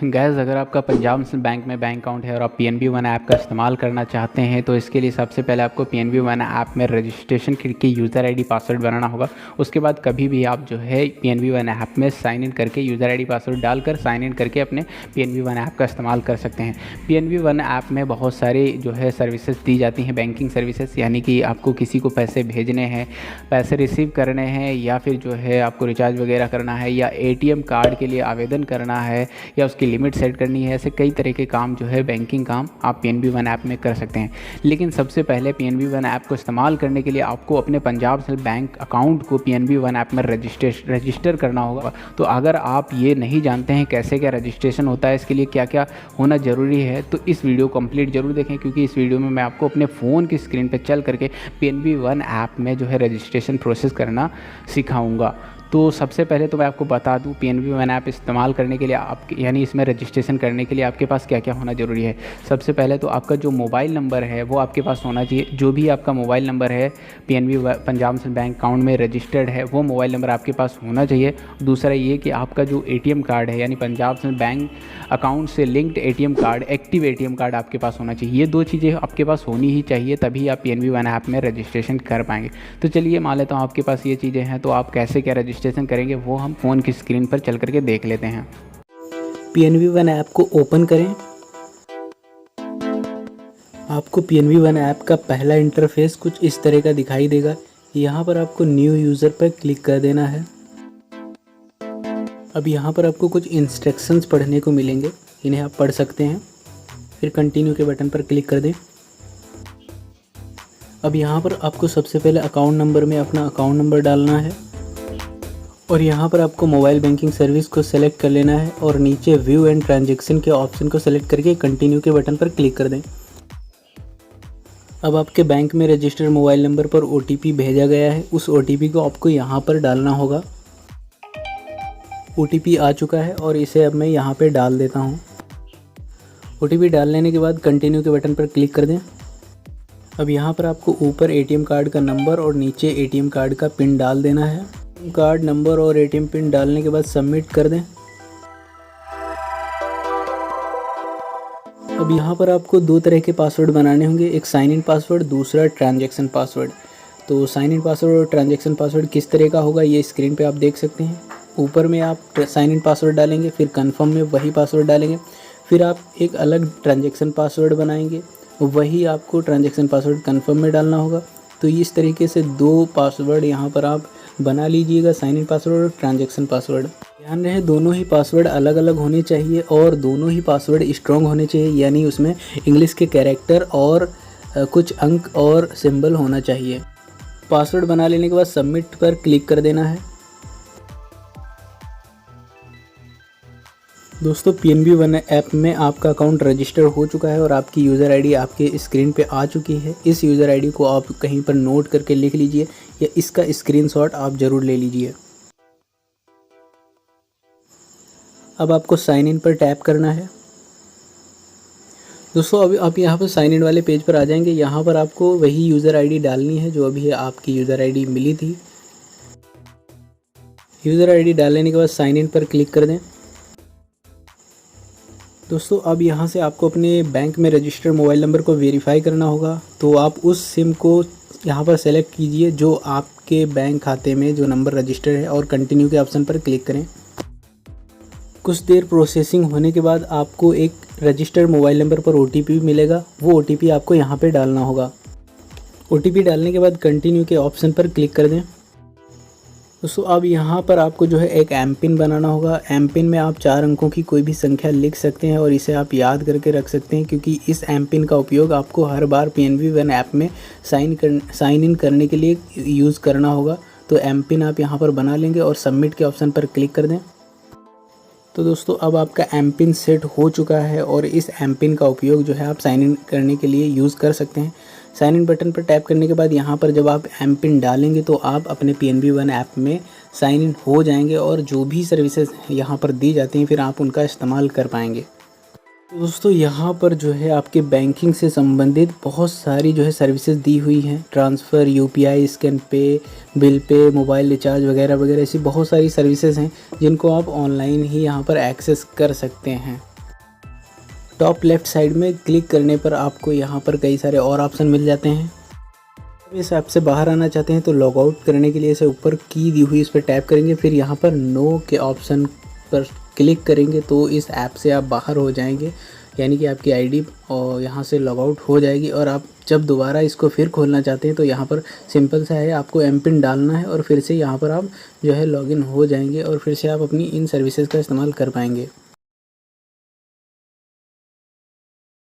Gas अगर आपका Punjab national bank में बैंक अकाउंट है और आप पीएनबी वन ऐप का इस्तेमाल करना चाहते हैं तो इसके लिए सबसे पहले आपको पीएनबी वन ऐप में रजिस्ट्रेशन करके यूज़र आईडी पासवर्ड बनाना होगा। उसके बाद कभी भी आप जो है पीएनबी वन ऐप में साइन इन करके यूज़र आईडी पासवर्ड डालकर साइन इन करके अपने पीएनबी वन ऐप का इस्तेमाल कर सकते हैं। पीएनबी वन ऐप में बहुत सारी जो है सर्विसेज दी जाती हैं, बैंकिंग सर्विसेज, यानी कि आपको किसी को पैसे भेजने हैं, पैसे रिसीव करने हैं, या फिर जो है आपको रिचार्ज वगैरह करना है, या एटीएम कार्ड के लिए आवेदन करना है, या उसकी लिमिट सेट करनी है। ऐसे कई तरह के काम जो है बैंकिंग काम आप पीएनबी वन ऐप में कर सकते हैं। लेकिन सबसे पहले पीएनबी वन ऐप को इस्तेमाल करने के लिए आपको अपने पंजाब नेशनल बैंक अकाउंट को पीएनबी वन ऐप में रजिस्टर करना होगा। तो अगर आप ये नहीं जानते हैं कैसे क्या रजिस्ट्रेशन होता है, इसके लिए क्या क्या होना ज़रूरी है, तो इस वीडियो कंप्लीट जरूर देखें, क्योंकि इस वीडियो में मैं आपको अपने फ़ोन की स्क्रीन पर चल करके पीएनबी वन ऐप में जो है रजिस्ट्रेशन प्रोसेस करना सिखाऊँगा। तो सबसे पहले तो मैं आपको बता दूं, पीएनबी वन ऐप इस्तेमाल करने के लिए यानी इसमें रजिस्ट्रेशन करने के लिए आपके पास क्या क्या होना ज़रूरी है। सबसे पहले तो आपका जो मोबाइल नंबर है वो आपके पास होना चाहिए। जो भी आपका मोबाइल नंबर है PNB Punjab national bank account में रजिस्टर्ड है, वो मोबाइल नंबर आपके पास होना चाहिए। दूसरा ये कि आपका जो एटीएम कार्ड है, यानी पंजाब नेशनल बैंक अकाउंट से linked ATM card, active ATM card आपके पास होना चाहिए। ये दो चीज़ें आपके पास होनी ही चाहिए, तभी आप पीएनबी वन ऐप में रजिस्ट्रेशन कर पाएंगे। तो चलिए मान लेता हूँ आपके पास ये चीज़ें हैं, तो आप कैसे क्या रजिस्ट्रेशन करेंगे वो हम फ़ोन की स्क्रीन पर चल करके देख लेते हैं। पीएनबी वन ऐप को ओपन करें। आपको पीएनबी वन ऐप का पहला इंटरफेस कुछ इस तरह का दिखाई देगा। यहाँ पर आपको न्यू यूज़र पर क्लिक कर देना है। अब यहाँ पर आपको कुछ इंस्ट्रक्शंस पढ़ने को मिलेंगे, इन्हें आप पढ़ सकते हैं। फिर कंटिन्यू के बटन पर क्लिक कर दें। अब यहाँ पर आपको सबसे पहले अकाउंट नंबर में अपना अकाउंट नंबर डालना है, और यहाँ पर आपको मोबाइल बैंकिंग सर्विस को सेलेक्ट कर लेना है, और नीचे व्यू एंड ट्रांजैक्शन के ऑप्शन को सेलेक्ट करके कंटिन्यू के बटन पर क्लिक कर दें। अब आपके बैंक में रजिस्टर्ड मोबाइल नंबर पर ओटीपी भेजा गया है, उस ओटीपी को आपको यहाँ पर डालना होगा। ओटीपी आ चुका है और इसे अब मैं यहाँ पे डाल देता हूँ। ओटीपी डाल लेने के बाद कंटिन्यू के बटन पर क्लिक कर दें। अब यहाँ पर आपको ऊपर एटीएम कार्ड का नंबर और नीचे एटीएम कार्ड का पिन डाल देना है। कार्ड नंबर और एटीएम पिन डालने के बाद सबमिट कर दें। अब यहाँ पर आपको दो तरह के पासवर्ड बनाने होंगे, एक साइन इन पासवर्ड, दूसरा ट्रांजैक्शन पासवर्ड। तो साइन इन पासवर्ड और ट्रांजैक्शन पासवर्ड किस तरह का होगा ये स्क्रीन पे आप देख सकते हैं। ऊपर में आप साइन इन पासवर्ड डालेंगे, फिर कन्फर्म में वही पासवर्ड डालेंगे, फिर आप एक अलग ट्रांजैक्शन पासवर्ड बनाएंगे, वही आपको ट्रांजैक्शन पासवर्ड कन्फर्म में डालना होगा। तो इस तरीके से दो पासवर्ड यहाँ पर आप बना लीजिएगा, साइन इन पासवर्ड और ट्रांजैक्शन पासवर्ड। ध्यान रहे दोनों ही पासवर्ड अलग अलग होने चाहिए और दोनों ही पासवर्ड स्ट्रॉन्ग होने चाहिए, यानी उसमें इंग्लिश के कैरेक्टर और कुछ अंक और सिंबल होना चाहिए। पासवर्ड बना लेने के बाद सबमिट पर क्लिक कर देना है। दोस्तों पीएनबी वन ऐप में आपका अकाउंट रजिस्टर हो चुका है और आपकी यूज़र आईडी आपके स्क्रीन पे आ चुकी है। इस यूज़र आईडी को आप कहीं पर नोट करके लिख लीजिए या इसका स्क्रीनशॉट आप ज़रूर ले लीजिए। अब आपको साइन इन पर टैप करना है। दोस्तों अभी आप यहाँ पर साइन इन वाले पेज पर आ जाएंगे। यहाँ पर आपको वही यूज़र आईडी डालनी है जो अभी आपकी यूज़र आईडी मिली थी। यूज़र आईडी डाल लेने के बाद साइन इन पर क्लिक कर दें। दोस्तों अब यहाँ से आपको अपने बैंक में रजिस्टर्ड मोबाइल नंबर को वेरीफाई करना होगा, तो आप उस सिम को यहाँ पर सेलेक्ट कीजिए जो आपके बैंक खाते में जो नंबर रजिस्टर्ड है, और कंटिन्यू के ऑप्शन पर क्लिक करें। कुछ देर प्रोसेसिंग होने के बाद आपको एक रजिस्टर्ड मोबाइल नंबर पर ओटीपी मिलेगा, वो ओटीपी आपको यहाँ पर डालना होगा। ओटीपी डालने के बाद कंटिन्यू के ऑप्शन पर क्लिक कर दें। दोस्तों अब यहाँ पर आपको जो है एक एम पिन बनाना होगा। एम पिन में आप 4 अंकों की कोई भी संख्या लिख सकते हैं और इसे आप याद करके रख सकते हैं, क्योंकि इस एम पिन का उपयोग आपको हर बार पीएनबी वन ऐप में साइन इन करने के लिए यूज़ करना होगा। तो एम पिन आप यहाँ पर बना लेंगे और सबमिट के ऑप्शन पर क्लिक कर दें। तो दोस्तों अब आपका एम पिन सेट हो चुका है और इस एम पिन का उपयोग जो है आप साइन इन करने के लिए यूज़ कर सकते हैं। साइन इन बटन पर टैप करने के बाद यहाँ पर जब आप एम पिन डालेंगे तो आप अपने पीएनबी वन ऐप में साइन इन हो जाएंगे और जो भी सर्विसेज यहाँ पर दी जाती हैं फिर आप उनका इस्तेमाल कर पाएंगे। तो दोस्तों यहाँ पर जो है आपके बैंकिंग से संबंधित बहुत सारी जो है सर्विसेज दी हुई हैं। ट्रांसफ़र, यूपीआई, स्कैन पे, बिल पे, मोबाइल रिचार्ज वगैरह वगैरह ऐसी बहुत सारी सर्विसेज हैं जिनको आप ऑनलाइन ही यहाँ पर एक्सेस कर सकते हैं। टॉप लेफ़्ट साइड में क्लिक करने पर आपको यहाँ पर कई सारे और ऑप्शन मिल जाते हैं। इस ऐप से बाहर आना चाहते हैं तो लॉग आउट करने के लिए इसे ऊपर की दी हुई इस पर टैप करेंगे, फिर यहाँ पर नो के ऑप्शन पर क्लिक करेंगे तो इस ऐप से आप बाहर हो जाएंगे, यानी कि आपकी आईडी और यहाँ से लॉग आउट हो जाएगी। और आप जब दोबारा इसको फिर खोलना चाहते हैं तो यहाँ पर सिंपल सा है, आपको एम पिन डालना है और फिर से यहाँ पर आप जो है लॉगिन हो जाएंगे और फिर से आप अपनी इन सर्विसेज का इस्तेमाल कर पाएंगे।